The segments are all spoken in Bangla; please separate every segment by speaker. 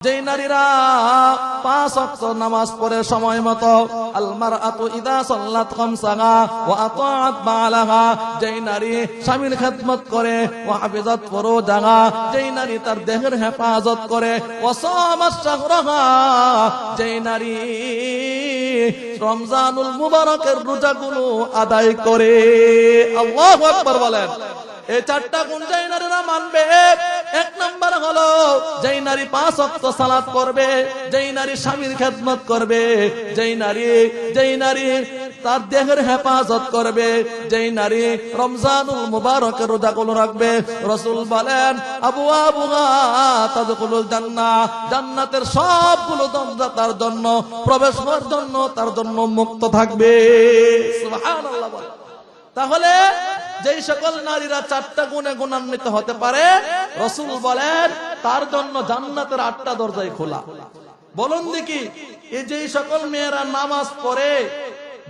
Speaker 1: যেই নারীরা 5 ওয়াক্ত নামাজ পড়ে সময় মতো, আল মারআতু ইযা সাল্লাত খামসাহা ওয়া আতাআত বালাহা, যেই নারী স্বামীর খেদমত করে, ওয়া হাফিজাত ফুরুজাহা, যেই নারী তার দেহের হেফাজত করে, ওয়া সামাত শাহরাহা, যেই নারী রমজানুল মুবারকের রোজাগুলো আদায় করে। আল্লাহু আকবার বলেন। এই 4টা গুণ যেই নারীরা মানবে, 1 নাম্বার হলো যেই নারী 5 ওয়াক্ত সালাত করবে, যেই নারী স্বামীর খেদমত করবে, যেই নারী তার দেহের হেফাজত করবে, যেই নারী রমজানুল মুবারকের রোজাগুলো রাখবে, রাসূল বলেন আবওয়াবুহা তাদখুলুল জান্নাহ, জান্নাতের সবগুলো দরজা তার জন্য প্রবেশ করার জন্য তার জন্য মুক্ত থাকবে। সুবহানাল্লাহ বলেন। তাহলে যেই সকল নারীরা 4টা গুণে গুণান্বিত হতে পারে, রাসূল বলেন তার জন্য জান্নাতের 8টা দরজাই খোলা। বলুন দেখি, এই যেই সকল মেয়েরা নামাজ পড়ে,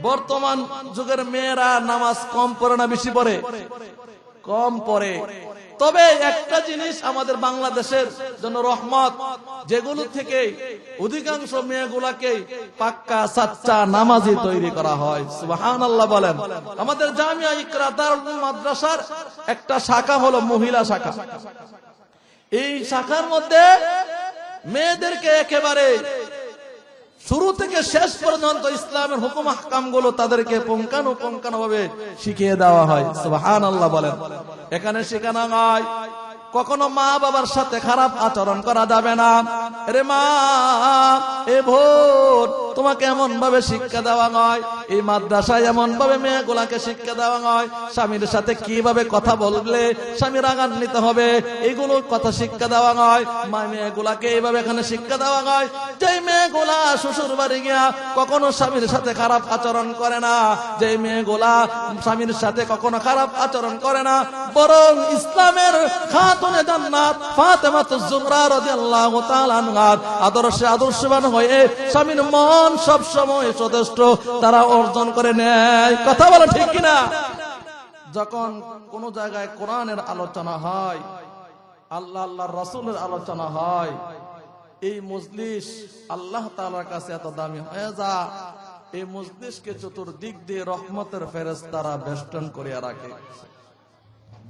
Speaker 1: বর্তমান যুগের মেয়েরা নামাজ কম পড়ে না বেশি পড়ে? কম পড়ে। তবে একটা জিনিস আমাদের বাংলাদেশের জন্য রহমত, যেগুলো থেকে অধিকাংশ মেয়েগুলাকে পাক্কা সাচ্চা নামাজি তৈরি করা হয়। সুবহানাল্লাহ বলেন। আমাদের জামিয়া ইকরা দারুল মাদ্রাসার একটা শাখা হলো মহিলা শাখা। এই শাখার মধ্যে মেয়েদেরকে একেবারে শুরু থেকে শেষ পর্যন্ত ইসলামের হুকুম আহকাম গুলো তাদেরকে পুঙ্খানুপুঙ্খানুভাবে শিখিয়ে দেওয়া হয়। সুবহানাল্লাহ বলেন। এখানে শেখানো হয় কখনো মা বাবার সাথে খারাপ আচরণ করা যাবে না। রে মা, এ বোন, তোমাকে এমন ভাবে শিক্ষা দেওয়া হয়, এই মাদ্রাসায় এমন ভাবে মেয়েগুলাকে শিক্ষা দেওয়া হয়, স্বামীর সাথে কিভাবে কথা বললে স্বামীর রাগান্বিত হবে, এইগুলো কথা শিক্ষা দেওয়া হয়। মা মেয়েগুলাকে এইভাবে এখানে শিক্ষা দেওয়া হয়, যে মেয়েগুলা শ্বশুর বাড়ি গিয়া কখনো স্বামীর সাথে খারাপ আচরণ করে না, যে মেয়েগুলা স্বামীর সাথে কখনো খারাপ আচরণ করে না, বরং ইসলামের খাতুনে জান্নাত ফাতেমাতুজ জোহরা রাদিয়াল্লাহু তাআলা আনহার আদর্শে আদর্শবান হয়ে স্বামীর মন সব সময় সন্তুষ্ট তারা অর্জন করে নেয়। কথা বলে ঠিক কিনা? যখন কোন জায়গায় কোরআনের আলোচনা হয়, আল্লাহর রাসূলের আলোচনা হয়, এই মজলিস আল্লাহ তাআলার কাছে এত দামি হয়ে যায়, এই মজলিসকে চতুর্দিক দিয়ে রহমতের ফেরেশতারা বেষ্টন করিয়া রাখে।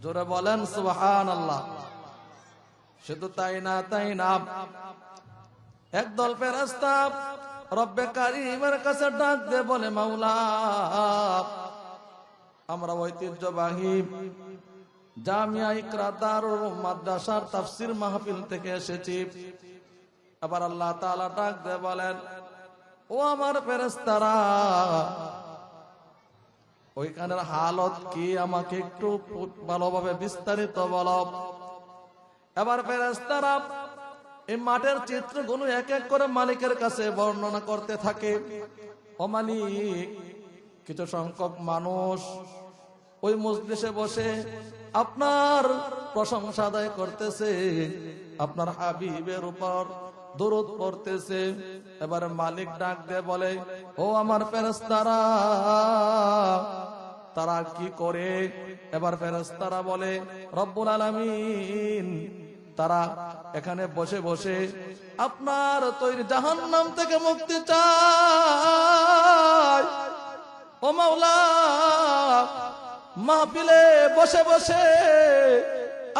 Speaker 1: জোরে বলেন সুবহানাল্লাহ। শুধু তাই না, একদল ফেরেশতা রব্বে কারীমের কাছে ডাক দিয়ে বলে, মাওলা, আমরা ঐতিহ্যবাহী জামিয়া ইকরা দারুল মাদ্রাসার তাফসীর মাহফিল থেকে এসেছি। আবার আল্লাহ তাআলা ডাক দিয়ে বলেন, ও আমার ফেরেশতারা, ওইখানের হালত কি আমাকে একটু ভালোভাবে বিস্তারিত বলো। এবার ফেরেশতারা এই মাঠের চিত্রগুলো এক এক করে মালিকের কাছে বর্ণনা করতে থাকে। ও মালিক, কিছু সংখ্যক মানুষ ওই মজলিসে বসে আপনার প্রশংসা আদায় করতেছে, আপনার হাবিবের উপর দরুদ পড়তেছে। এবার মালিক ডাক দিয়ে বলে, ও আমার ফেরেশতারা, তারা কি করে? এবার ফেরেশতারা বলে, রব্বুল আলামিন তারা এখানে বসে বসে আপনার তৈরি জাহান্নাম থেকে মুক্তি চায়। ও মাওলা, মাহফিলে বসে বসে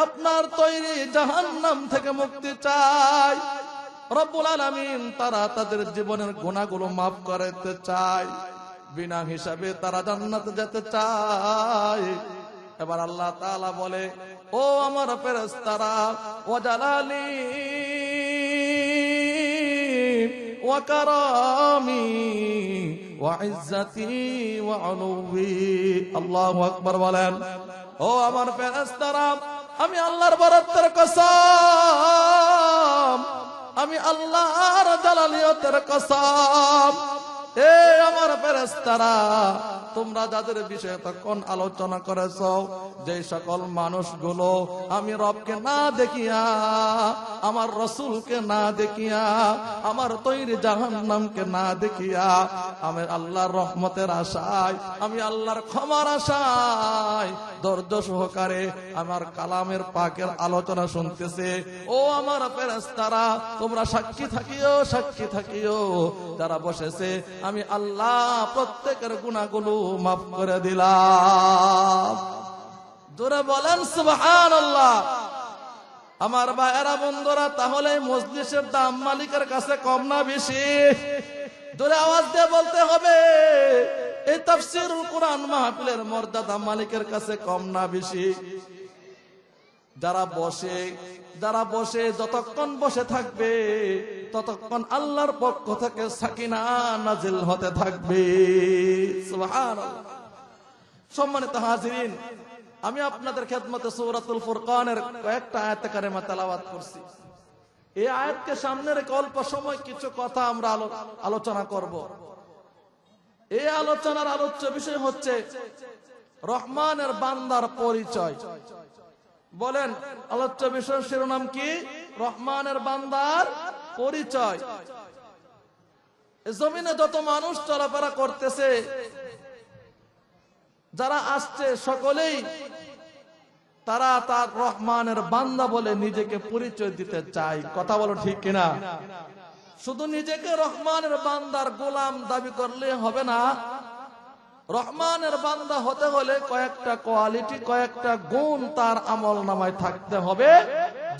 Speaker 1: আপনার তৈরি জাহান্নাম থেকে মুক্তি চায়। রব্বুল আলামিন তারা তাদের জীবনের গুনাহগুলো মাফ করতে চায়, বিনা হিসাবে তারা জান্নাতে যেতে চায়। এবার আল্লাহ তাআলা বলে, ও আমার ফেরেশতারা, ওয়া জালালি ওয়া কারামি ওয়া ইজ্জতি ওয়া উলুবি। আল্লাহু আকবার বলেন। ও আমার ফেরেশতারা, আমি আল্লাহর বরত্বের কসম, আমি আল্লাহর জালালিয়তের কসম, এ আমার ফেরেশতারা, তোমরা যাদের বিষয়ে তখন আলোচনা করেছো, যে সকল মানুষগুলো আমি রবকে না দেখিয়া, আমার রসুলকে না দেখিয়া, আমার তৈরি জাহান্নামকে না দেখিয়া, আমি আল্লাহর রহমতের আশায়, আমি আল্লাহর ক্ষমার আশায় ধৈর্য সহকারে আমার কালামের পাকের আলোচনা শুনতেছে, ও আমার ফেরেশতারা, তোমরা সাক্ষী থাকিও, সাক্ষী থাকিও, যারা বসেছে আমি আল্লাহ প্রত্যেকের গুনাহগুলো মাফ করে দিলাম। জোরে বলেন সুবহানাল্লাহ। আমার ভাইয়েরা বন্ধুরা, তাহলে মজলিসের দাম মালিকের কাছে কম না বেশি? জোরে আওয়াজ দিয়ে বলতে হবে, এই তাফসীরুল কুরআন মাহফিলের মর্যাদা মালিকের কাছে কম না বেশি? যারা বসে যতক্ষণ বসে থাকবে ততক্ষণ আল্লাহর পক্ষ থেকে সাকিনা নাজিল হতে থাকবে। সুবহানাল্লাহ। সম্মানিত হাজিরিন, আমি আপনাদের খেদমতে সূরাতুল ফুরকানের কয়েকটা আয়াত কারিমা তেলাওয়াত করছি। এই আয়াতকে সামনে রেখে অল্প সময় কিছু কথা আমরা আলোচনা করব। এই আলোচনার আলোচ্য বিষয় হচ্ছে রহমানের বান্দার পরিচয়। বলেন, আলোচ্য বিষয়ের শিরোনাম কি? রহমানের বান্দার পরিচয়। জমিনে যত মানুষ চলাফেরা করতেছে, যারা আসছে, সকলেই তারা তার রহমানের বান্দা বলে নিজেকে পরিচয় দিতে চায়। কথা বলো ঠিক কিনা? শুধু নিজেকে রহমানের বান্দার গোলাম দাবি করলে হবে না। রহমানের বান্দা হতে হলে কয়েকটা কোয়ালিটি, কয়েকটা গুণ তার আমল নামায় থাকতে হবে।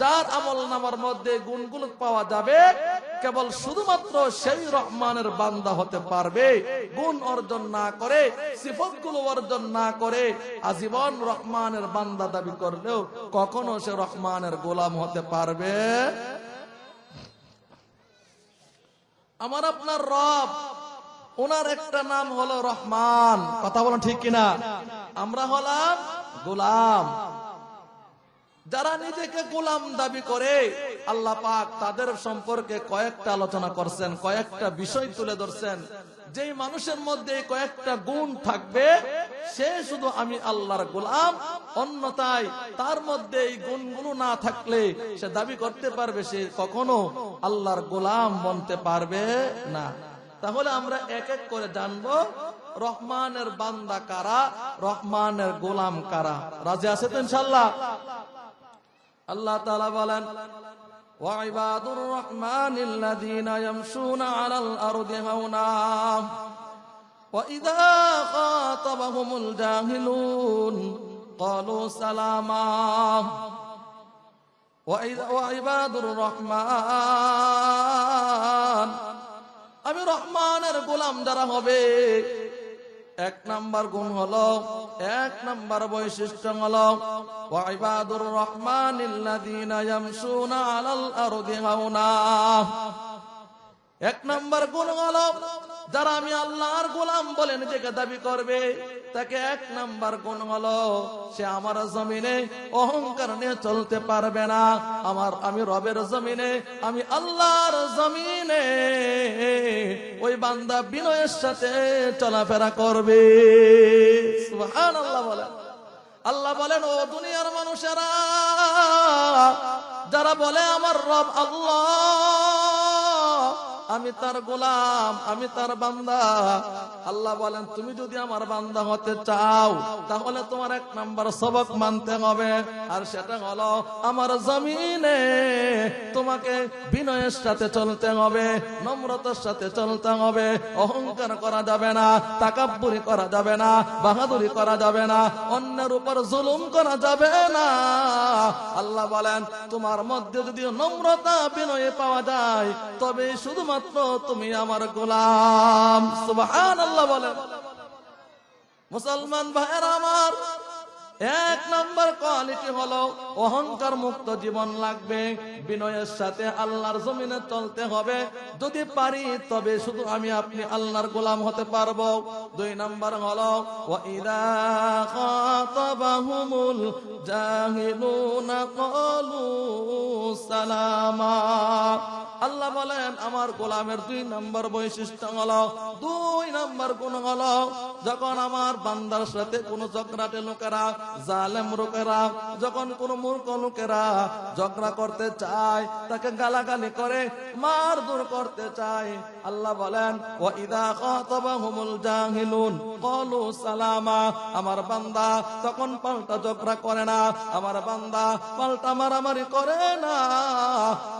Speaker 1: যার আমল নামার মধ্যে গুণগুলো পাওয়া যাবে, কেবল শুধুমাত্র সেই রহমানের বান্দা হতে পারবে। গুণ অর্জন না করে, সিফতগুলো অর্জন না করে আজীবন রহমানের বান্দা দাবি করলেও কখনো সে রহমানের গোলাম হতে পারবে। আমার আপনার রব, ওনার একটা নাম হলো রহমান। কথা বলেন ঠিক কিনা? আমরা হলাম গোলাম। যারা নিজেকে গোলাম দাবি করে, আল্লাহ পাক তাদের সম্পর্কে কয়েকটা আলোচনা করছেন, কয়েকটা বিষয় তুলে ধরছেন। যেই মানুষের মধ্যে কয়েকটা গুণ থাকবে, সে শুধু আমি আল্লাহর গোলাম। অন্যথায় তার মধ্যে এই গুণগুলো না থাকলে সে দাবি করতে পারবে সে কখনো আল্লাহর গোলাম বনতে পারবে না। তাহলে আমরা এক এক করে জানবো রহমানের বান্দা কারা, রহমানের গোলাম কারা। রাজি আছে তো ইনশাআল্লাহ? আল্লাহ তাআলা বলেন, ওয়া ইবাদুর রহমানিল্লাযীনা ইয়ামশুনা আলাল আরদি হাওনা ওয়া ইযা খাতাবাহুমুল জাহিলুন ক্বালু সালামা। ওয়া ইবাদুর রহমান, আমি রহমানের গোলাম যারা হবে, এক নাম্বার গুণ হলো, এক নাম্বার বৈশিষ্ট্য হলো ওয়া ইবাদুর রহমানিল্লাযীনা ইয়ামশুনা আলাল আরদি হাওনা। এক নাম্বার গুণ হলো, যারা আমি আল্লাহর গোলাম বলে নিজেকে দাবি করবে, তাকে এক নাম্বার গুণ হলো সে আমার জমিনে অহংকার নিয়ে চলতে পারবে না। আমি রবের জমিনে, আমি আল্লাহর জমিনে ওই বান্দা বিনয়ের সাথে চলাফেরা করবে। সুবহানাল্লাহ বলেন। আল্লাহ বলেন, ও দুনিয়ার মানুষেরা, যারা বলে আমার রব আল্লাহ, আমি তার গোলাম, আমি তার বান্দা, আল্লাহ বলেন তুমি যদি আমার বান্দা হতে চাও তাহলে তোমার এক নাম্বার সবক মানতে হবে, আর সেটা হলো আমার জমিনে তোমাকে বিনয়ের সাথে চলতে হবে, নম্রতার সাথে চলতে হবে। অহংকার করা যাবে না, তাকাব্বুরি করা যাবে না, বাহাদুরি করা যাবে না, অন্যের উপর জুলুম করা যাবে না। আল্লাহ বলেন তোমার মধ্যে যদি নম্রতা বিনয় পাওয়া যায় তবে শুধুমাত্র তুমি আমার গোলাম। সুবহানাল্লাহ বলেন। মুসলমান ভাইয়েরা আমার, এক নম্বর কোয়ালিটি হলো অহংকার মুক্ত জীবন লাগবে, বিনয়ের সাথে আল্লাহর জমিনে চলতে হবে। যদি পারি তবে শুধু আমি আপনি আল্লাহর গোলাম হতে পারবো। দুই নম্বর হলো ওয়া ইযা খাতাবাহুমুল জাহিলুনা ক্বালু সালামা। আল্লাহ বলেন বলেন আমার গোলামের 2 নম্বর বৈশিষ্ট্য হলো, 2 নম্বর গুণ হলো, যখন আমার বান্দার সাথে কোন ঝগড়াটে লোকেরা, জালেম লোকেরা, যখন কোন মূর্খ লোকেরা ঝগড়া করতে চায়, তাকে গালাগালি করে মারধর করতে চায়, আল্লাহ বলেন ওয়া ইযা খাতাবাহুমুল জাহিলুন ক্বালু সালামা, আমার বান্দা তখন পাল্টা ঝগড়া করে না, আমার বান্দা পাল্টা মারামারি করে না,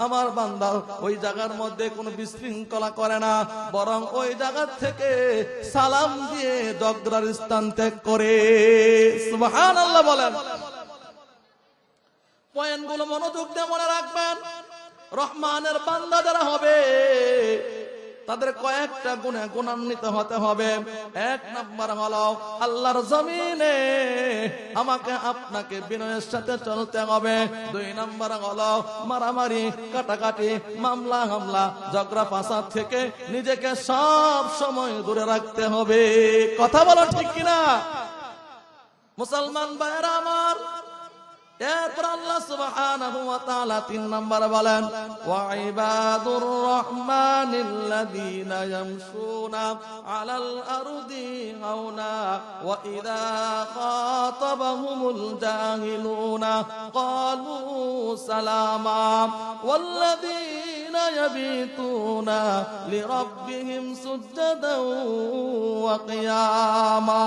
Speaker 1: আমার বান্দা ওই জায়গার মধ্যে কোনো বিশৃঙ্খলা করে না, বরং ওই জায়গা থেকে সালাম দিয়ে ঝগড়ার স্থান ত্যাগ করে। সুবহানাল্লাহ বলেন। পয়েন্টগুলো মনোযোগ দিয়ে মনে রাখবেন। রহমানের বান্দা যারা হবে তাদের কয়েকটা গুণে গুণান্বিত হতে হবে। 1 নম্বর হলো আল্লাহর জমিনে আমাকে আপনাকে বিনয়ের সাথে চলতে হবে। 2 নম্বর হলো মারামারি, কাটাকাটি, মামলা হামলা, ঝগড়া ফাসাদ থেকে নিজেকে সব সময় দূরে রাখতে হবে। কথা বলো ঠিক কিনা মুসলমান ভাইরা আমার? এরপর আল্লাহ সুবহানাহু ওয়া তাআলা 3 নম্বর বলেন ওয়া ইবাদুর রহমানিল্লাযীনা ইয়ামশুনা আলাল আরদি হাওনা ওয়া ইযা খাতাবাহুমুল জাহিলুনা ক্বালু সালামা ওয়াল্লাযীনা ইয়াবিতুনা লিরাব্বিহিম সুজদান ওয়া কিয়ামা।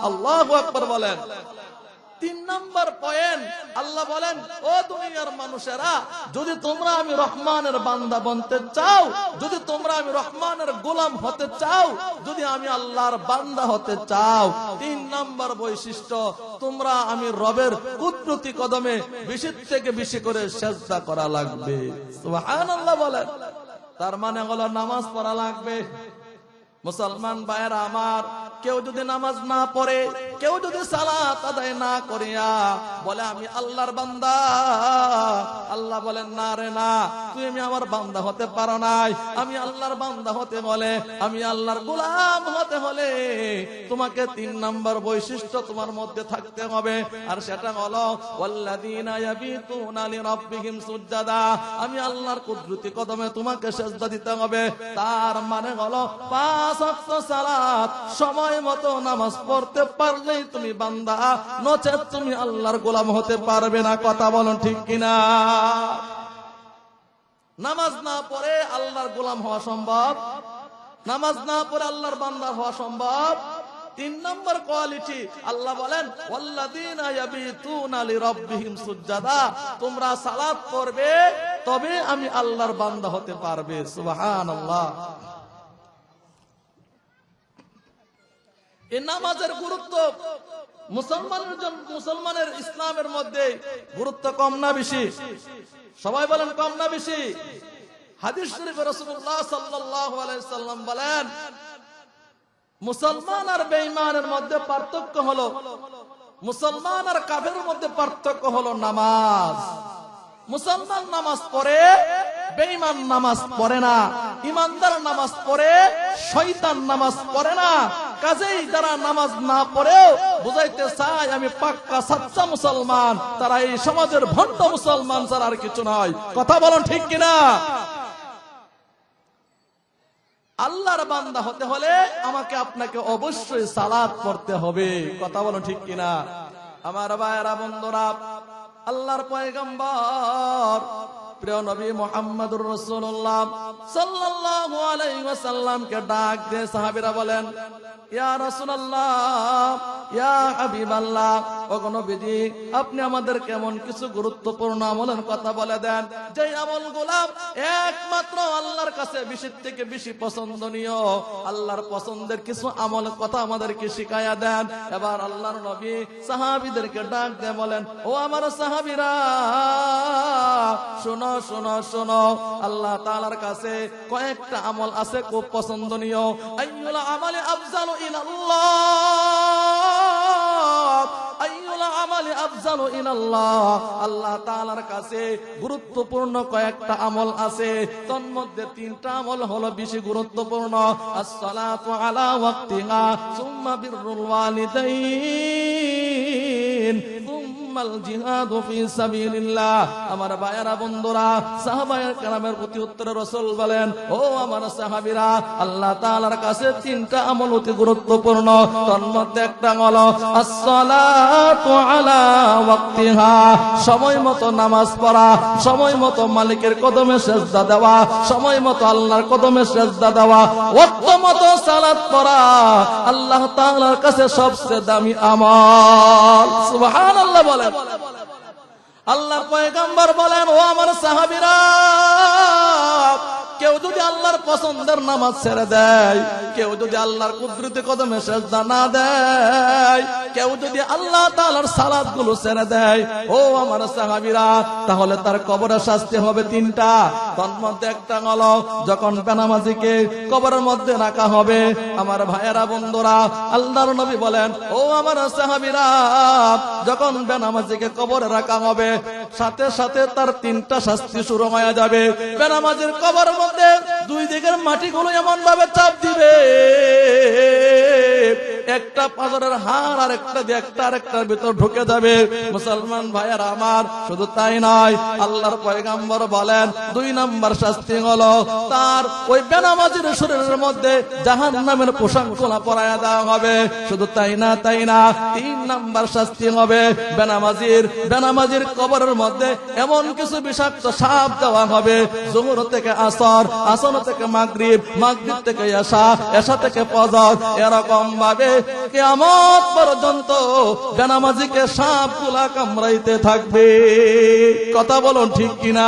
Speaker 1: আল্লাহু আকবার বলেন। 3 নম্বর পয়েন্ট আল্লাহ বলেন ও দুনিয়ার মানুষেরা, যদি তোমরা আমি রহমানের বান্দা বনতে চাও, যদি তোমরা আমি রহমানের গোলাম হতে চাও, যদি আমি আল্লাহর বান্দা হতে চাও, 3 নম্বর বৈশিষ্ট্য, তোমরা আমি রবের কুদরতি কদমে বেশি থেকে বেশি করে সিজদা করা লাগবে। সুবহানাল্লাহ বলেন। তার মানে হলো নামাজ পড়া লাগবে। মুসলমান ভাইরা আমার, কেউ যদি নামাজ না পড়ে, কেউ যদি সালাত আদায় না করিয়া বলে আমি আল্লাহর বান্দা, আল্লাহ বলেন না রে না, তুমি আমার বান্দা হতে পারো নাই। আমি আল্লাহর বান্দা হতে বলে, আমি আল্লাহর গোলাম হতে হলে তোমাকে 3 নম্বর বৈশিষ্ট্য তোমার মধ্যে থাকতে হবে। আর সেটা হলো ওয়াল্লাযীনা ইয়াবিতুনা লিরাব্বিহিম সুজদা, আমি আল্লাহর কুদরতি কদমে তোমাকে সিজদা দিতে হবে। তার মানে হলো 5 ওয়াক্ত সালাত সময় মতো নামাজ পড়তে পারলেই তুমি বান্দা, নচেত তুমি আল্লাহর গোলাম হতে পারবে না। কথা বলুন ঠিক কিনা? নামাজ না পড়ে আল্লাহর গোলাম হওয়া সম্ভব? নামাজ না পড়ে আল্লাহর বান্দা হওয়া সম্ভব? 3 নম্বর কোয়ালিটি আল্লাহ বলেন ওয়াল্লাযীনা ইয়াবিতুনা লিরাব্বিহিম সুজদা, তোমরা সালাত করবে তবে আমি আল্লাহর বান্দা হতে পারবে। সুবহানাল্লাহ। এই নামাজের গুরুত্ব মুসলমানের ইসলামের মধ্যে গুরুত্ব কম না বেশি? সবাই বলেন কম না বেশি? হাদিস শরীফে রাসূলুল্লাহ সাল্লাল্লাহু আলাইহি সাল্লাম বলেন মুসলমান আর বেঈমানের মধ্যে পার্থক্য হলো, মুসলমান আর কাফেরের মধ্যে পার্থক্য হলো নামাজ। মুসলমান নামাজ পড়ে, বেঈমান নামাজ পড়ে না। ইমানদার নামাজ পড়ে, শয়তান নামাজ পড়ে না। কাজেই যারা নামাজ না পড়েও বুঝাইতে চায় আমি পাক্কা সাচ্চা মুসলমান, তারা এই সমাজের ভণ্ড মুসলমান ছাড়া আর কিছু নয়। কথা বলেন ঠিক কিনা? আল্লাহর বান্দা হতে হলে আমাকে আপনাকে অবশ্যই সালাত পড়তে হবে। কথা বলেন ঠিক কিনা? আমার ভাইয়েরা বন্ধুরা, আল্লাহর পয়গম্বর প্রিয় নবী মুহাম্মদুর রাসূলুল্লাহ সাল্লাল্লাহু আলাইহি ওয়াসাল্লামকে ডাক দিয়ে সাহাবীরা বলেন ইয়া রাসূলুল্লাহ, ইয়া হাবিবাল্লাহ, ওগো নবীজি আপনি আমাদের কেমন কিছু গুরুত্বপূর্ণ আমলের কথা বলে দেন, যে আমলগুলো একমাত্র আল্লাহর কাছে বেশি থেকে বেশি পছন্দনীয়। আল্লাহর পছন্দের কিছু আমল কথা আমাদেরকে শিখায়া দেন। এবার আল্লাহর নবী সাহাবীদেরকে ডাক দিয়ে বলেন ও আমার সাহাবীরা, শোনো শোনো শোনো, আল্লাহ তাআলার কাছে কয়েকটা আমল আছে খুব পছন্দনীয়। আইয়ুল আমালি আফজালু ইলাল্লাহ, আইয়ুল আমালি আফজালু ইলাল্লাহ, আল্লাহ তাআলার কাছে গুরুত্বপূর্ণ কয়েকটা আমল আছে। তন্মধ্যে 3টা আমল হলো বেশি গুরুত্বপূর্ণ। আস-সালাতু আলা ওয়াক্তিহা, সুম্মা বিররুল ওয়ালিদাইন, ইন্নামাল জিহাদু ফি সাবিলিল্লাহ। আমার ভাইয়েরা বন্ধুরা, সাহাবায়ে কেরামের প্রতি উত্তরে রাসূল বলেন, ও আমার সাহাবীরা, আল্লাহ তাআলার কাছে তিনটা আমল অতি গুরুত্বপূর্ণ। তার মধ্যে একটা হলো আসসালাতু আলা ওয়াক্তিহা, সময় মতো নামাজ পড়া, সময় মতো মালিকের কদমে সিজদা দেওয়া, সময় মতো আল্লাহর কদমে সিজদা দেওয়া, ওয়াক্ত মতো সালাত পড়া আল্লাহ তাআলার কাছে সবচেয়ে দামি আমল। সুবহানাল্লাহ বলেন। আল্লাহর পয়গম্বর বলেন, ও আমার সাহাবীরা, কেউ যদি আল্লাহর পছন্দের নামাজ ছেড়ে দেয়, কেউ যদি আল্লাহর কুদরতি কদমে সিজদা না দেয়, কেউ যদি আল্লাহ তাআলার সালাতগুলো ছেড়ে দেয়, ও আমার সাহাবীরা, তাহলে তার কবরে শাস্তি হবে তিনটা। তার মধ্যে একটা হলো যখন বেনামাজিকে কবরের মধ্যে রাখা হবে। আমার ভাইয়েরা বন্ধুরা, আল্লাহর নবী বলেন, ও আমার সাহাবীরা, যখন বেনামাজিকে কবরে রাখা হবে, সাথে সাথে তার তিনটা শাস্তি শুরু হয়ে যাবে। বেনামাজির কবরের মধ্যে দুই দিকের মাটিগুলো এমন ভাবে চাপ দিবে, একটা পাথরের হাড় আর একটা দিয়ে একটা আরেকটার ভিতর ঢুকে যাবে। মুসলমান ভাইয়েরা আমার, শুধু তাই নয়, আল্লাহর পয়গম্বর বলেন, দুই নাম্বার শাস্তি হলো তার ওই বেনামাজির শরীরের মধ্যে জাহান্নামের পোশাক খোলা পরায়া দেওয়া হবে। শুধু তাই না, তিন নাম্বার শাস্তি হবে বেনামাজির কবরের মধ্যে এমন কিছু বিষাক্ত সাপ দেওয়া হবে, যোহর থেকে আসর, আসর থেকে মাগরিব, মাগরিব থেকে এশা, এশা থেকে ফজর, এরকম ভাবে কিয়ামত পর্যন্ত বেনামাজিকে সাপগুলা কামড়াইতে থাকবে। কথা বলুন ঠিক কিনা?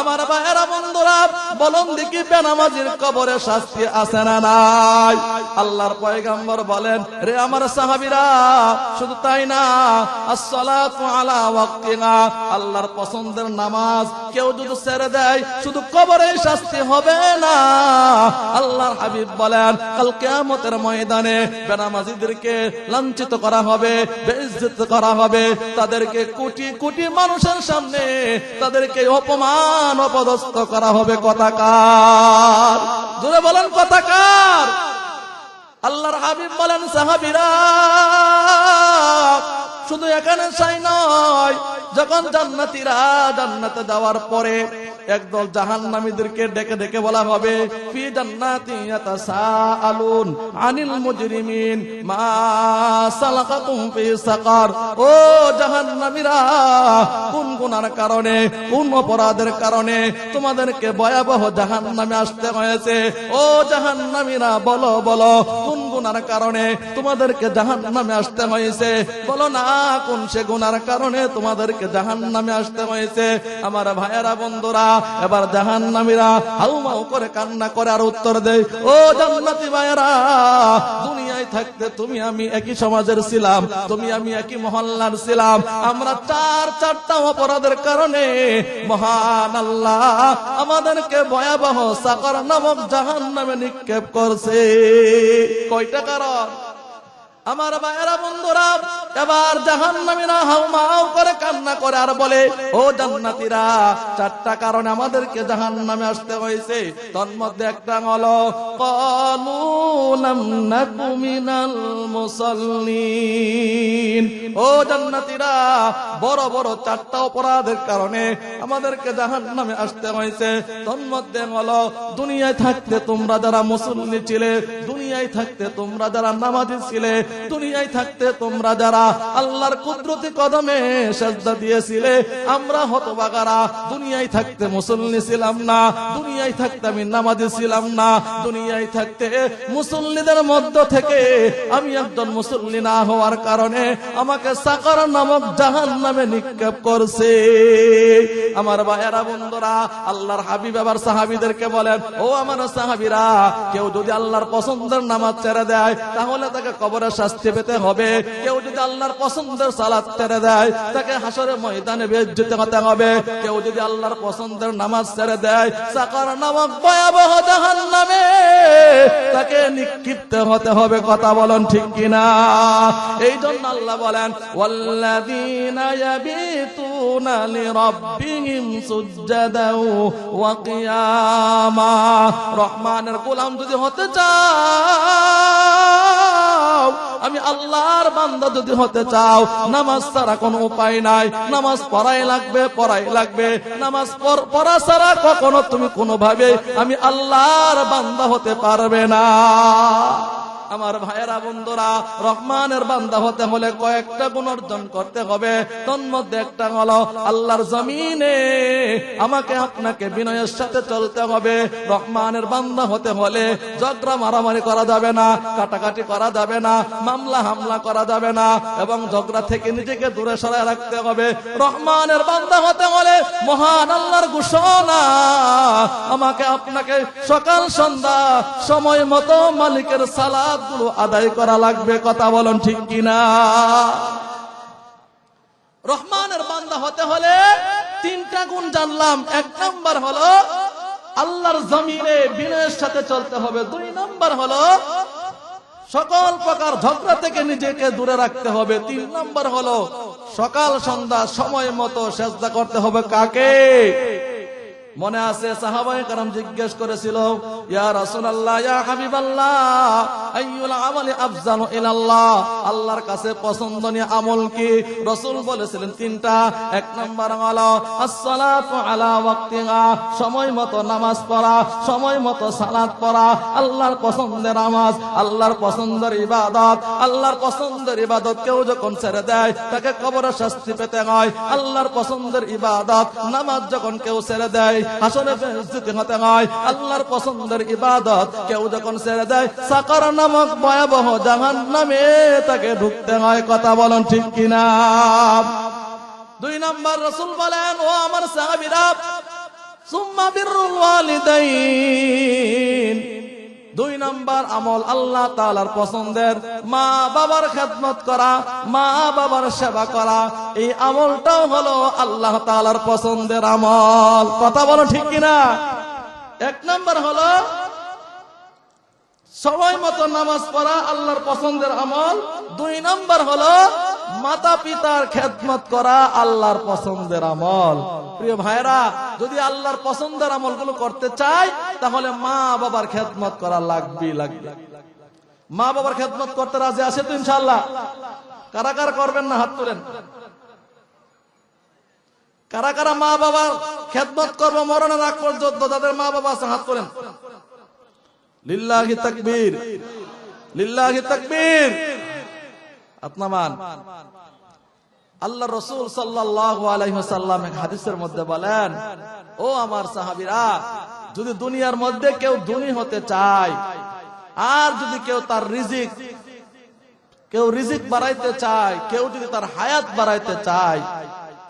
Speaker 1: আমার ভাইয়েরা বন্ধুরা, বলুন দেখি বেনামাজির কবরে শাস্তি আছে না নাই? আল্লাহর পয়গম্বর বলেন, রে আমার সাহাবীরা, শুধু তাই না, আসসালাতু আলা ওয়াক্তিহা, আল্লাহর পছন্দের নামাজ কেউ যদি ছেড়ে দেয়, শুধু কবরে শাস্তি হবে না, আল্লাহর হাবিব বলেন, কাল কিয়ামতের ময়দানে বেনামাজিদেরকে লাঞ্ছিত করা হবে, বেইজ্জত করা হবে, তাদেরকে কোটি কোটি মানুষের সামনে তাদেরকে অপমান অপদস্থ করা হবে। কথাকার, জোরে বলেন কথাকার। আল্লাহর হাবিব বলেন, সাহাবীরা, শুধু এখানে সাই নয়, যখন জান্নাতীরা জান্নাতে যাওয়ার পরে একদল জাহান্নামীদেরকে ডেকে ডেকে বলা হবে, ফি জান্নাতি ইয়াতাসাআলুন আনিল মুজরিমিন মা সালাকাতুম ফি সাকার। ও জাহান্নামীরা, কোন গুনার কারণে, কোন অপরাধের কারণে তোমাদেরকে ভয়াবহ জাহান্নামে আসতে হয়েছে? ও জাহান্নামীরা, বলো বলো, কোন গুনার কারণে তোমাদেরকে জাহান্নামে আসতে হয়েছে? বলো না, কোন সে গুনার কারণে তোমাদেরকে জাহান্নামে আসতে হয়েছে? আমার ভাইয়েরা বন্ধুরা, এবার জাহান্নামীরা হাউমাউ করে কান্না করে আর উত্তর দেয়, ও জান্নাতি ভাইয়েরা, দুনিয়ায় থাকতে তুমি আমি একই সমাজের ছিলাম, তুমি আমি একই মহল্লার ছিলাম, আমরা চারটা অপরাধের কারণে মহান আল্লাহ আমাদেরকে ভয়াবহ সাকার নামক জাহান্নামে নিক্ষেপ করছে। কয়টা কারণ? আমার ভাইয়েরা বন্ধুরা, এবার জাহান্নামীরা হাউমাউ করে কান্না করে আর বলে, ও জান্নাতীরা, চারটা কারণে আমাদেরকে জাহান্নামে আসতে হয়েছে। তার মধ্যে একটা হলো ক্বালু লাম নাকু মিনাল মুসাল্লিন। ও জান্নাতীরা, বড় বড় চারটা অপরাধের কারণে আমাদেরকে জাহান্নামে আসতে হয়েছে। তার মধ্যে হলো, দুনিয়ায় থাকতে তোমরা যারা মুসল্লি ছিলে, দুনিয়ায় থাকতে তোমরা যারা নামাজি ছিলে, দুনিয়ায় থাকতে তোমরা যারা আল্লাহর কুদরতি কদমে সিজদা দিয়েছিলে, আমরা হতভাগারা দুনিয়ায় থাকতে মুসল্লি ছিলাম না, দুনিয়ায় থাকতে আমি নামাজি ছিলাম না, দুনিয়ায় থাকতে মুসল্লিদের মধ্য থেকে আমি একজন মুসল্লি না হওয়ার কারণে আমাকে সাকার নামক জাহান্নামে নিক্ষেপ করছে। আমার ভাইয়েরা বন্ধুরা, আল্লাহর হাবিব আবার সাহাবীদেরকে বলেন, ও আমার সাহাবীরা, কেউ যদি আল্লাহর পছন্দের নামাজ ছেড়ে দেয়, তাহলে তাকে কবরে শাস্তি পেতে হবে। কেউ যদি আল্লাহর পছন্দের সালাত ছেড়ে দেয়, তাকে হাসরের ময়দানে বেইজ্জত হতে হবে। কেউ যদি আল্লাহর পছন্দের নামাজ ছেড়ে দেয়, সাকার নামক ভয়াবহ জাহান্নামে তাকে নিক্ষিপ্ত হতে হবে। কথা বলেন ঠিক কিনা? এই জন্য আল্লাহ বলেন, ওয়াল্লাযীনা ইয়াবিতুনা ইয়াবিতুনা লিরাব্বিহিম সুজদাও ওয়া কিয়ামা। রহমানের গোলাম যদি হতে চাও, আমি আল্লাহর বান্দা যদি হতে চাও, নামাজ ছাড়া কোনো উপায় নাই। নামাজ পড়াই লাগবে। নামাজ পড়া ছাড়া কখনো তুমি কোনোভাবে আমি আল্লাহর বান্দা হতে পারবে না। আমার ভাইয়েরা বন্ধুরা, রহমানের বান্দা হতে হলে কয়েকটা গুণ অর্জন করতে হবে। তন্মধ্যে একটা হলো আল্লাহর জমিনে আমাকে আপনাকে বিনয়ের সাথে চলতে হবে। রহমানের বান্দা হতে হলে ঝগড়া মারামারি করা যাবে না, কাটাকাটি করা যাবে না, মামলা হামলা করা যাবে না, এবং ঝগড়া থেকে নিজেকে দূরে সরায় রাখতে হবে। রহমানের বান্দা হতে হলে মহান আল্লাহর ঘোষণা, আমাকে আপনাকে সকাল সন্ধ্যা সময় মতো মালিকের সালাত গুলো আদায় করা লাগবে। কথা বলেন ঠিক কিনা? রহমানের বান্দা হতে হলে তিনটা গুণ জানলাম। এক নাম্বার হলো আল্লাহর জমিনে বিনয়ের সাথে চলতে হবে। দুই নাম্বার হলো সকল প্রকার ঝগড়া থেকে নিজেকে দূরে রাখতে হবে। তিন নাম্বার হলো সকাল সন্ধ্যা সময় মতো সেজদা করতে হবে। কাকে? মনে আছে সাহাবায়ে কেরাম জিজ্ঞেস করেছিল, ইয়া রাসূলুল্লাহ, ইয়া হাবিবাল্লাহ, আইয়ুল আমালি আফজালু ইলাল্লাহ, আল্লাহর কাছে পছন্দনীয় আমল কি? রাসূল বলেছিলেন তিনটা। এক নাম্বার হলো as-সালাতু আলা ওয়াক্তিহা, সময় মতো নামাজ পড়া, সময় মতো সালাত পড়া, আল্লাহর পছন্দের নামাজ, আল্লাহর পছন্দের ইবাদত। আল্লাহর পছন্দের ইবাদত কেউ যখন ছেড়ে দেয় তাকে কবরে শাস্তি পেতে হয়। আল্লাহর পছন্দের ইবাদত নামাজ যখন কেউ ছেড়ে দেয় হাসরে বেইজ্জতি হতে হয়। আল্লাহর পছন্দের ইবাদত কেউ যখন ছেড়ে দেয় সাকার নামক ভয়াবহ জাহান্নামে তাকে ঢুকতে হয়। কথা বলেন ঠিক কিনা? দুই নাম্বার রাসূল বলেন, ও আমার সাহাবীরা, সুম্মা বিররুল ওয়ালিদাইন, দুই নাম্বার আমল আল্লাহ তাআলার পছন্দের মা বাবার খেদমত করা, মা বাবার সেবা করা। এই আমলটাও হলো আল্লাহ তাআলার পছন্দের আমল। কথা বলো ঠিক কিনা? এক নাম্বার হলো সময় মতো নামাজ পড়া, আল্লাহর পছন্দের আমল। দুই নাম্বার হলো মাতা পিতার খেদমত করা, আল্লাহর পছন্দের আমল। প্রিয় ভাইরা, যদি আল্লাহর পছন্দের আমলগুলো করতে চাই তাহলে মা বাবার খেদমত করা লাগবে। মা বাবার খেদমত করতে রাজি আছে তো ইনশাআল্লাহ? কারা কারা করবেন না হাত তুলেন। কারা কারা মা বাবার খেদমত করবো মরণের আগ পর্যন্ত? যাদের মা বাবা আছে হাত তুলেন। লিল্লাহি তাকবীর, লিল্লাহি তাকবীর। আপনামান আল্লাহ রাসূল সাল্লাল্লাহু আলাইহি ওয়াসাল্লাম এক হাদিসের মধ্যে বলেন, ও আমার সাহাবীরা, যদি দুনিয়ার মধ্যে কেউ ধনী হতে চায়, আর যদি কেউ তার রিজিক বাড়াইতে চায়, কেউ যদি তার হায়াত বাড়াইতে চায়,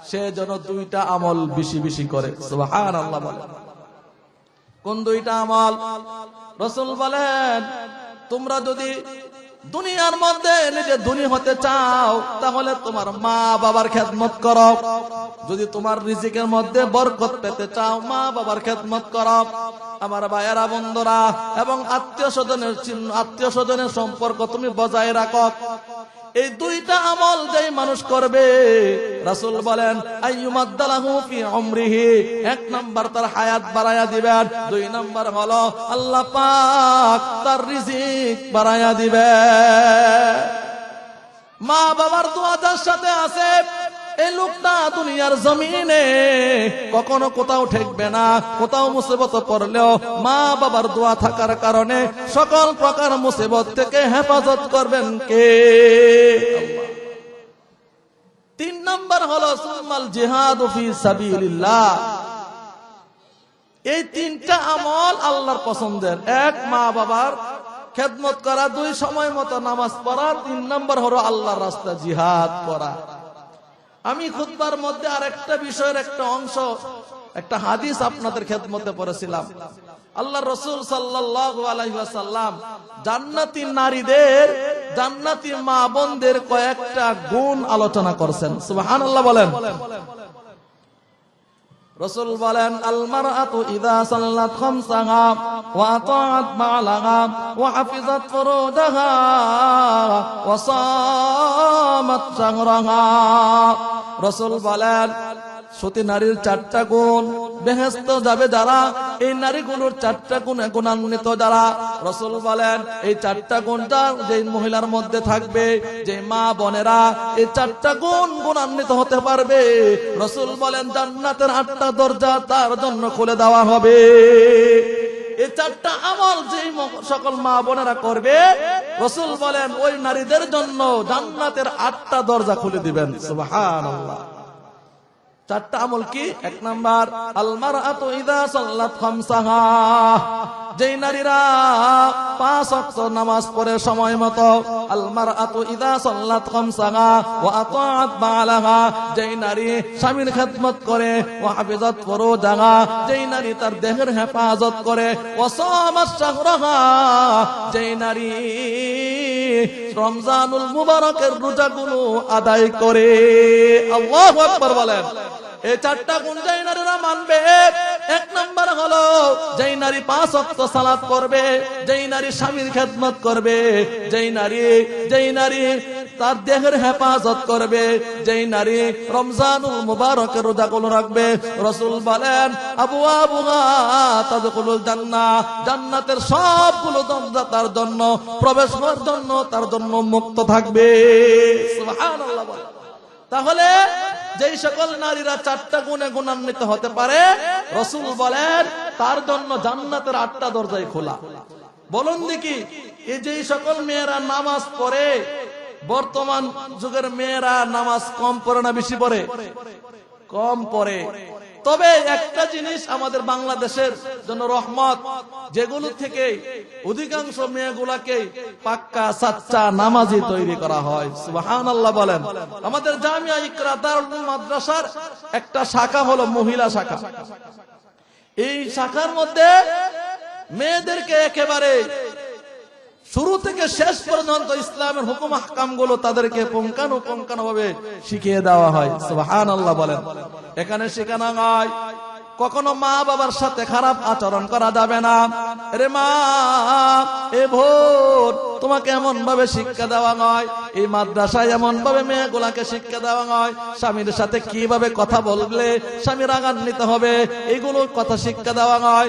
Speaker 1: সে যেন দুইটা আমল বেশি বেশি করে। সুবহানাল্লাহ বলেন। কোন দুইটা আমল? রাসূল বলেন, তোমরা যদি দুনিয়ার মধ্যে নিজে ধনী হতে চাও তাহলে তোমার মা বাবার খেদমত করো। যদি তোমার রিজিকের মধ্যে বরকত পেতে চাও, মা বাবার খেদমত করো। আমার ভাইয়েরা বন্ধুরা, এবং আত্মীয় স্বজনের সম্পর্ক তুমি বজায় রাখো। এই দুইটা আমল যেই মানুষ করবে, রাসূল বলেন, আইয়ুমাদ্দালাহু ফি উমরিহি, এক নাম্বার তার হায়াত বাড়ায়া দিবেন। দুই নাম্বার হলো আল্লাহ পাক তার রিজিক বাড়ায়া দিবে। মা বাবার দোয়া যার সাথে আছে, এই লোকটা দুনিয়ার জমিনে কখনো কোথাও ঠেকবে না। কোথাও মুসিবত পড়লেও মা বাবার দোয়া থাকার কারণে সকল প্রকার মুসিবত থেকে হেফাজত করবেন কে? আল্লাহ। তিন নাম্বার হলো সুম্মাল জিহাদু ফি সাবিলিল্লাহ। এই তিনটা আমল আল্লাহর পছন্দের। এক, মা বাবার খেদমত করা। দুই, সময় মতো নামাজ পড়া। তিন নাম্বার হলো আল্লাহর রাস্তায় জিহাদ করা। আমি খুতবার মধ্যে আরেকটা বিষয়ের একটা অংশ, একটা হাদিস আপনাদের খেদমতে পড়েছিলাম। আল্লাহর রাসূল সাল্লাল্লাহু আলাইহি ওয়াসাল্লাম জান্নাতি নারীদের, জান্নাতি মা বোনদের কয়েকটা গুণ আলোচনা করেছেন। সুবহানাল্লাহ বলেন। রাসূল বলেন আল মারআতু ইযা সাল্লাত খামসাহা ওয়া আতাআত মা'লাহা ওয়া হাফিজাত ফুরুজাহা ওয়া সামাত শাহরাহা। রাসূল বলেন সতী নারীর 4টা গুণ, বেহেশত যাবে যারা, এই নারীগুলোর 4টা গুণে গুণান্বিত যারা। রাসূল বলেন এই 4টা গুণটা যে মহিলার মধ্যে থাকবে, যে মা বোনেরা এই 4টা গুণ গুণান্বিত হতে পারবে, রাসূল বলেন জান্নাতের 8টা দরজা তার জন্য খুলে দেওয়া হবে। এই 4টা আমল যে সকল মা বোনেরা করবে, রাসূল বলেন ওই নারীদের জন্য জান্নাতের 8টা দরজা খুলে দিবেন। সুবহানাল্লাহ। 4টা আমল কি? 1 নাম্বার আল মারআতু ইযা সাল্লাত খামসাহা, যেই নারীরা 5 ওয়াক্ত নামাজ পড়ে সময় মতো। আল মারআতু ইযা সাল্লাত খামসাহা ওয়া আতাআত বা'লাহা, যেই নারী স্বামীর খেদমত করে। ওয়া হাফিজাত ফুরুজাহা, যেই নারী তার দেহের হেফাজত করে। ওয়া সামাত শাহরাহা, যেই নারী রমজানুল মুবারকের রোজাগুলো আদায় করে। আল্লাহু আকবার বলেন। এই 4টা গুণ যেই নারীরা মানবে, 1 নাম্বার হলো যেই নারী 5 ওয়াক্ত সালাত পড়বে, যেই নারী স্বামীর খেদমত করবে, যেই নারী তার দেহের হেফাজত করবে, যেই নারী রমজানুল মুবারকের রোজাগুলো রাখবে। রাসূল বলেন আবওয়াবুহা তাদখুলুল জান্নাহ, জান্নাতের সবগুলো দরজা তার জন্য প্রবেশ করার জন্য তার জন্য মুক্ত থাকবে। সুবহানাল্লাহ। তাহলে যেই সকল নারীরা 4টা গুণে গুণান্বিত হতে পারে, রাসূল বলেন তার জন্য জান্নাতের 8টা দরজাই খোলা। বলুন দেখি, এই যেই সকল মেয়েরা নামাজ পড়ে, বর্তমান যুগের মেয়েরা নামাজ কম পড়ে না বেশি পড়ে? কম পড়ে। তবে একটা জিনিস আমাদের বাংলাদেশের জন্য রহমত, যেগুলো থেকে অধিকাংশ মেয়েগুলাকে পাক্কা সাচ্চা নামাজি তৈরি করা হয়। সুবহানাল্লাহ বলেন। আমাদের জামিয়া ইকরা দারুল মাদ্রাসার একটা শাখা হলো মহিলা শাখা। এই শাখার মধ্যে মেয়েদেরকে একেবারে শুরু থেকে শেষ পর্যন্ত ইসলামের হুকুম আহকাম গুলো তাদেরকে পুঙ্খানুপুঙ্খানু ভাবে শিখিয়ে দেওয়া হয়। সুবহানাল্লাহ বলেন। এখানে শেখানো হয় কখনো মা বাবার সাথে খারাপ আচরণ করা যাবে না। রে মা, এ ভোর তোমাকে এমন ভাবে শিক্ষা দেওয়া হয়, এই মাদ্রাসায় এমন ভাবে মেয়েগুলাকে শিক্ষা দেওয়া হয়, স্বামীর সাথে কিভাবে কথা বললে স্বামী রাগান্বিত হবে, এইগুলো কথা শিক্ষা দেওয়া হয়।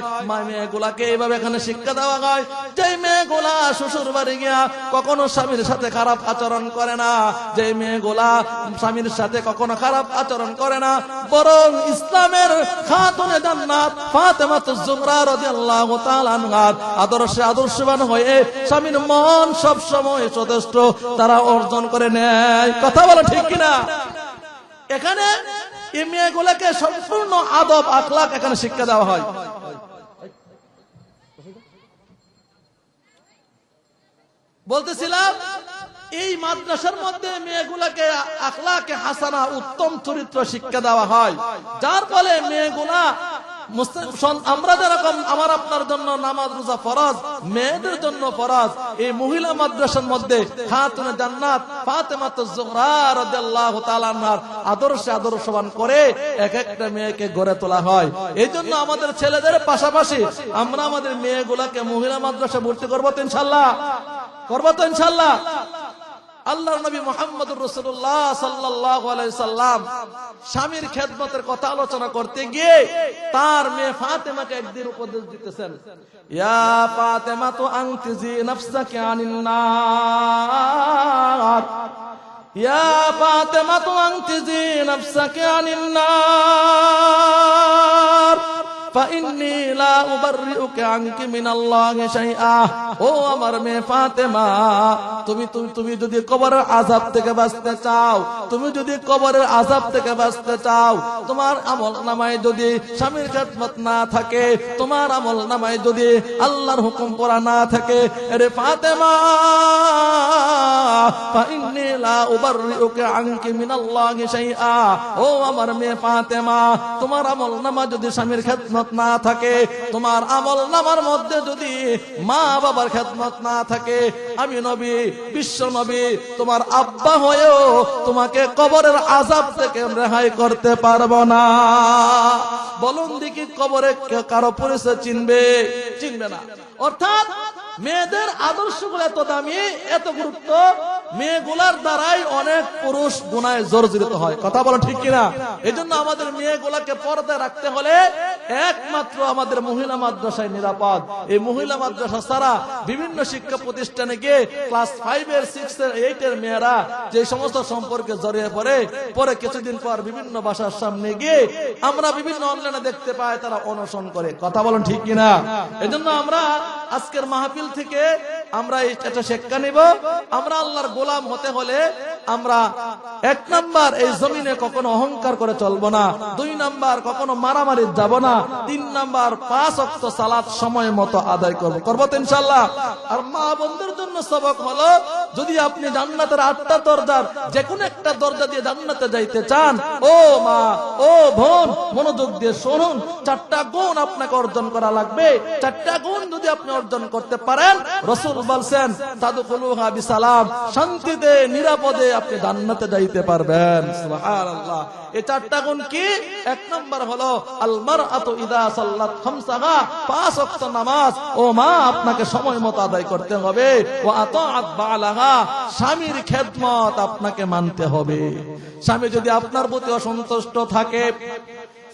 Speaker 1: মেয়েগুলাকে এইভাবে এখানে শিক্ষা দেওয়া হয় যে মেয়েগুলা শ্বশুর বাড়ি গিয়া কখনো স্বামীর সাথে খারাপ আচরণ করে না, যে মেয়েগুলা স্বামীর সাথে কখনো খারাপ আচরণ করে না, বরং ইসলামের খাতুনে জান্নাত ফাতেমাতুজ জোহরা রাদিয়াল্লাহু তাআলা আনহা আদর্শবান হয়ে স্বামীর মন সব সময় যথেষ্ট তারা অর্জন করে নেয়। কথা বলো ঠিক কিনা? এখানে এই মেয়েগুলোকে সম্পূর্ণ আদব আখলাক এখানে শিক্ষা দেওয়া হয়। বলতেছিলাম এই মাদ্রাসার মধ্যে মেয়েগুলাকে আখলাকে হাসানা উত্তম চরিত্র শিক্ষা দেওয়া হয়, যার ফলে মেয়েগুলা আমরা যেরকম আমার আপনার জন্য নামাজ রোজা ফরজ, মেয়েদের জন্য ফরজ। এই মহিলা মাদ্রাসার মধ্যে খাতুনে জান্নাত ফাতেমাতুজ জোহরা রাদিয়াল্লাহু তাআলা আনহার আদর্শবান করে এক একটা মেয়েকে গড়ে তোলা হয়। এই জন্য আমাদের ছেলেদের পাশাপাশি আমরা আমাদের মেয়েগুলাকে মহিলা মাদ্রাসা ভর্তি করবো তো ইনশাআল্লাহ? করবো তো ইনশাআল্লাহ? আল্লাহর নবী মুহাম্মদুর রাসূলুল্লাহ সাল্লাল্লাহু আলাইহি সাল্লাম স্বামীর খেদমতের কথা আলোচনা করতে গিয়ে তার মেয়ে ফাতেমাকে একদিন উপদেশ দিতেছেন, ইয়া ফাতেমাতু আনতিজি নাফসাকি আনিন নার, ইয়া ফাতেমাতু আনতিজি নাফসাকি আনিন নার ফাইন্নী লা উবাররিউকা আনকি মিনাল্লাহি শাইআ। ও আমার মেয়ে ফাতেমা, তুমি যদি কবরের আযাব থেকে বাঁচতে চাও, তুমি যদি কবরের আযাব থেকে বাঁচতে চাও, তোমার আমলনামায় যদি স্বামীর খেদমত না থাকে, তোমার আমলনামায় যদি আল্লাহর হুকুম পড়া না থাকে, আরে ফাতেমা ফাইন্নী লা উবাররিউকা আনকি মিনাল্লাহি শাইআ। ও আমার মেয়ে ফাতেমা, তোমার আমলনামা যদি স্বামীর খেদমত খেদমত না থাকে, তোমার আমল নামার মধ্যে যদি মা বাবার খেদমত না থাকে, আমি নবী, বিশ্ব নবী, তোমার আব্বা হয়েও তোমাকে কবরের আযাব থেকে রেহাই করতে পারবো না। বলুন দেখি, কবরে কারো পরিচয় চিনবে? চিনবে না। অর্থাৎ মেয়েদের আদর্শগুলো এত দামি, এত গুরুত্ব, মেয়েগুলার দ্বারাই অনেক পুরুষ গুনায় জর্জরিত হয়। কথা বলো ঠিক কিনা? এই জন্য আমাদের মেয়েগুলাকে পর্দায় রাখতে হলে একমাত্র আমাদের মহিলা মাদ্রাসায় নিরাপদ। এই মহিলা মাদ্রাসা ছাড়া বিভিন্ন শিক্ষা প্রতিষ্ঠানে গিয়ে ক্লাস 5 এর 6 এর 8 এর মেয়েরা যে সমস্ত সম্পর্কে জড়িয়ে পরে কিছুদিন পর বিভিন্ন বাসার সামনে গিয়ে আমরা বিভিন্ন অনলাইনে দেখতে পাই তারা অনশন করে। কথা বলেন ঠিক কিনা? এজন্য আমরা আজকের মাহফিল থেকে আমরা এটা শিক্ষা নিব, আমরা আল্লাহর গোলাম হতে হলে আমরা 1 নাম্বার এই জমিনে কখনো অহংকার করে চলবো না, 2 নাম্বার কখনো মারামারি যাব না, 3 নাম্বার 5 ওয়াক্ত সালাত সময় মতো আদায় করবো তো ইনশাআল্লাহ। আর মা বন্ধুর জন্য সবক হলো, যদি আপনি জান্নাতের 8টা দরজার যে কোনো একটা দরজা দিয়ে জান্নাতে যাইতে চান, ও মা, ও বোন, মনোযোগ দিয়ে শুনুন, 4টা গুণ আপনাকে অর্জন করা লাগবে। 4টা গুণ যদি আপনি অর্জন করতে পারেন, রাসূল বলছেন তাদখুলুহা বিসালাম, শান্তিতে নিরাপদে আপনি জান্নাতে যাইতে পারবেন। সুবহানাল্লাহ। এই 4টা গুণ কি? 1 নাম্বার হলো আল মারআতু ইযা সাল্লাত খামসাহা, 5 ওয়াক্ত নামাজ ও মা আপনাকে সময় মতো আদায় করতে হবে। ওয়া আতাআত বালাহা, স্বামীর খেদমত আপনাকে মানতে হবে। স্বামী যদি আপনার প্রতি অসন্তুষ্ট থাকে,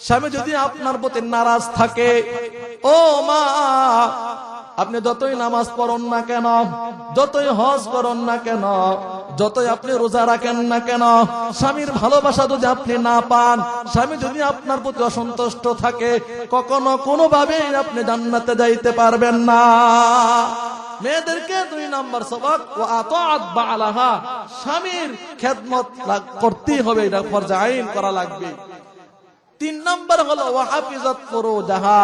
Speaker 1: স্বামী যদি আপনার প্রতি নারাজ থাকে, ও মা, আপনি যতই নামাজ পড়ুন না কেন, যতই হজ করুন না কেন, যতই আপনি রোজা রাখেন না কেন, স্বামীর ভালোবাসা যদি আপনি না পান, স্বামী যদি আপনার প্রতি অসন্তুষ্ট থাকে, কখনো কোনোভাবেই আপনি জান্নাতে যাইতে পারবেন না। মেয়েদেরকে 2 নাম্বার সবক, ও আতাআত বালাহা, স্বামীর খেদমত করতেই হবে, এটা ফরজ আইন করা লাগবে। 3 নাম্বার হলো ওয়াহাফিজাত ফুরুজাহা,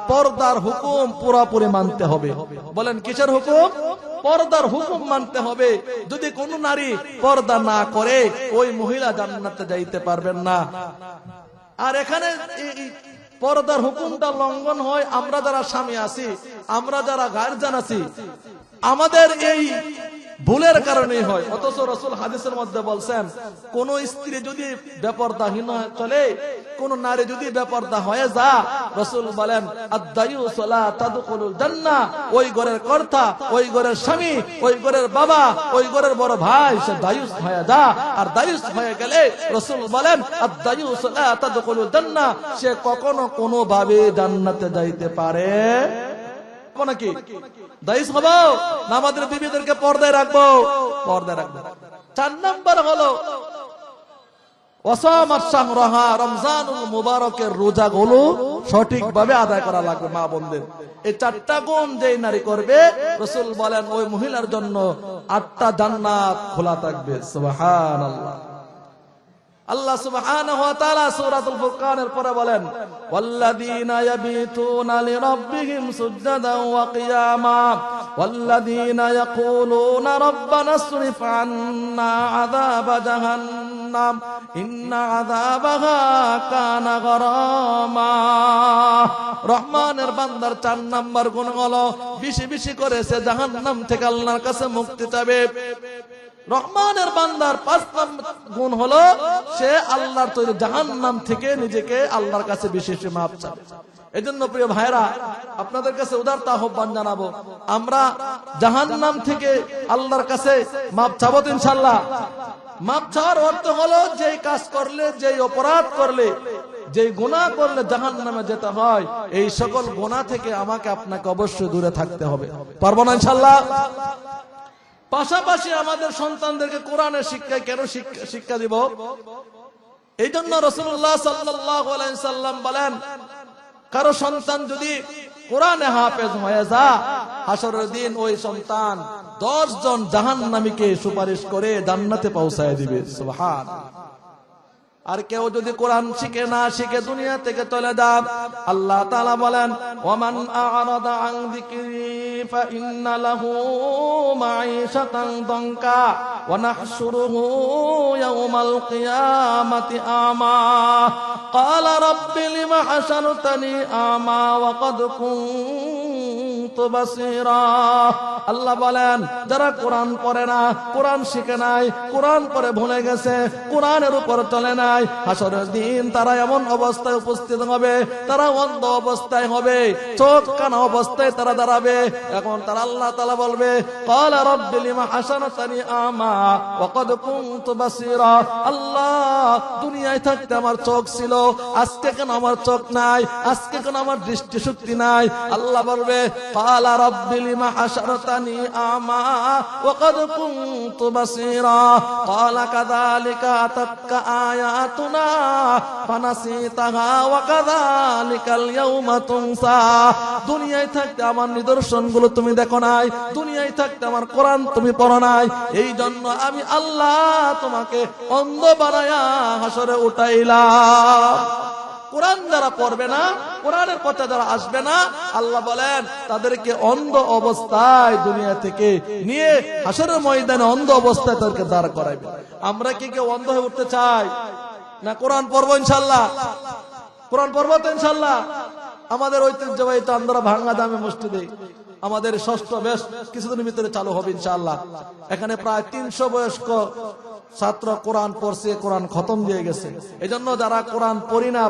Speaker 1: পর্দার হুকুম পুরোপুরি মানতে হবে। বলেন কিসের হুকুম? পর্দার হুকুম মানতে হবে। যদি কোন নারী পর্দা না করে, ওই মহিলা জান্নাতে যাইতে পারবেন না। আর এখানে পর্দার হুকুমটা লঙ্ঘন হয় আমরা যারা স্বামী আছি, আমরা যারা গার্জিয়ান আছি, আমাদের এই ভুলের কারণেই হয়। অথচ রাসূল হাদিসের মধ্যে বলছেন, কোন স্ত্রী যদি বেপরদাহীন চলে, কোন নারী যদি বেপরদা হয়ে যা, রাসূল বলেন আদ-দায়ুস লা তাদখুলুল জান্নাহ, ওই ঘরের কর্তা, ওই ঘরের স্বামী, ওই ঘরের বাবা, ওই ঘরের বড় ভাই, সে দায়ুস হয়ে যা। আর দায়ুস হয়ে গেলে রাসূল বলেন আদ-দায়ুস লা তাদখুলুল জান্নাহ, সে কখনো কোনো ভাবে জান্নাতে যাইতে পারে নাকি? দায়ুস হবো না, আমাদের বিবিদেরকে পর্দায় রাখবো, পর্দায় রাখবো। 4 নাম্বার হলো ওয়াসামাত শাহরাহা, রমজানুল মুবারকের রোজাগুলো সঠিকভাবে আদায় করা লাগবে মা বোনদের। এই 4টা গুণ যেই নারী করবে, রাসূল বলেন ওই মহিলার জন্য 8টা জান্নাত খোলা থাকবে। সুবহানাল্লাহ। আল্লাহ সুবহানাহু ওয়া তাআলা সূরাতুল ফুরকানের পরে বলেন, ওয়াল্লাযীনা ইয়াবিতুনা লিরাব্বিহিম সুজদাদান ওয়া কিয়ামা ওয়াল্লাযীনা ইয়াকুলুনা রাব্বানা আসরিফ আন্না আযাবা জাহান্নাম ইন্না আযাবাহা কানা গরামা। রহমানের বান্দার 4 নাম্বার গুণ হলো বেশি বেশি করে সে জাহান্নাম থেকে আল্লাহর কাছে মুক্তি চাবে। রহমানের বান্দার 5 নম্বর গুণ হলো সে আল্লাহর তৈরি জাহান্নাম থেকে নিজেকে আল্লাহর কাছে বিশেষ মাপ চাবে। এজন্য প্রিয় ভাইরা, আপনাদের কাছে উদারতা আহ্বান জানাবো, আমরা জাহান্নাম থেকে আল্লাহর কাছে মাপ চাবো তো ইনশাআল্লাহ। মাপ চাওয়ার অর্থ হলো যেই কাজ করলে, যেই অপরাধ করলে, যেই গুনাহ করলে জাহান্নামে যেতে হয়, এই সকল গুনাহ থেকে আমাকে আপনাকে অবশ্যই দূরে থাকতে হবে। পারবো না ইনশাআল্লাহ? পাশাপাশি আমাদের সন্তানদেরকে কোরআনের শিক্ষায় কেন শিক্ষা দিব? এই জন্য রাসূলুল্লাহ সাল্লাল্লাহু আলাইহি সাল্লাম বলেন, কারো সন্তান যদি কোরআনে হাফেজ হয়ে যায়, হাসরের দিন ওই সন্তান 10 জন জাহান্নামীকে সুপারিশ করে জান্নাতে পৌঁছায় দিবে। সুবহানাল্লাহ। আর কেউ যদি কোরআন শিখে না শিখে দুনিয়া থেকে চলে যায়, আল্লাহ তাআলা বলেন ওয়ামান আ'রাদা আন যিকরি ফাইন্না লাহু মাঈশাতান দানকা ওয়া নাহশুরুহু ইয়াওমাল কিয়ামাতি আমা ক্বালা রাব্বি লিমা হাশারতানি আমা ওয়া ক্বাদ কুনতু বাসীরা। আল্লাহ বলেন যারা কোরআন পড়ে না, কোরআন শিখে নাই, কোরআন পড়ে ভুলে গেছে, কোরআনের উপর চলে না, হাসরের দিন তারা এমন অবস্থায় উপস্থিত হবে, তারা অন্ধ অবস্থায় হবে, চোখ কানা অবস্থায় তারা দাঁড়াবে। এখন তারা আল্লাহ তাআলা বলবে ক্বালা রাব্বি লিমা হাশারতানি আমা ওয়া ক্বাদ কুনতু বাসীরা। আল্লাহ দুনিয়ায় থাকতে আমার চোখ ছিল, আজকে কেন আমার চোখ নাই, আজকে কেন আমার দৃষ্টিশক্তি নাই? আল্লাহ বলবে ক্বালা রাব্বি লিমা হাশারতানি আমা ওয়া ক্বাদ কুনতু বাসীরা ক্বালা কাযালিকা আতাতকা আয়াতুনা ফানাসিতাহা ওয়া কাযালিকাল ইয়াওমা তুনসা। দুনিয়ায় থাকতে আমার নিদর্শনগুলো তুমি দেখো নাই, দুনিয়ায় থাকতে আমার কোরআন তুমি পড়ো নাই, এই জন্য আমি আল্লাহ তোমাকে অন্ধ বানায়া হাসরে উঠাইলাম। কোরআন যারা পড়বে না, কোরআনের পথে যারা আসবে না, আল্লাহ বলেন তাদেরকে অন্ধ অবস্থায় দুনিয়া থেকে নিয়ে হাসরের ময়দানে অন্ধ অবস্থায় তাদেরকে দাঁড় করাইবে। আমরা কি কেউ অন্ধ হয়ে উঠতে চাই না? কোরআন পড়বো ইনশাল্লাহ, কোরআন পড়বো তো ইনশাল্লাহ। আমাদের ঐতিহ্যবাহী চান্দরা ভাঙ্গা দামে মসজিদে আমাদের ষষ্ঠ বেশ কিছুদিনের ভিতরে চালু হবে ইনশাআল্লাহ। এখানে প্রায় 300 বয়স্ক ছাত্র কোরআন পড়ছে, কোরআন খতম দিয়ে গেছে। এজন্য যারা কোরআন পড়ি না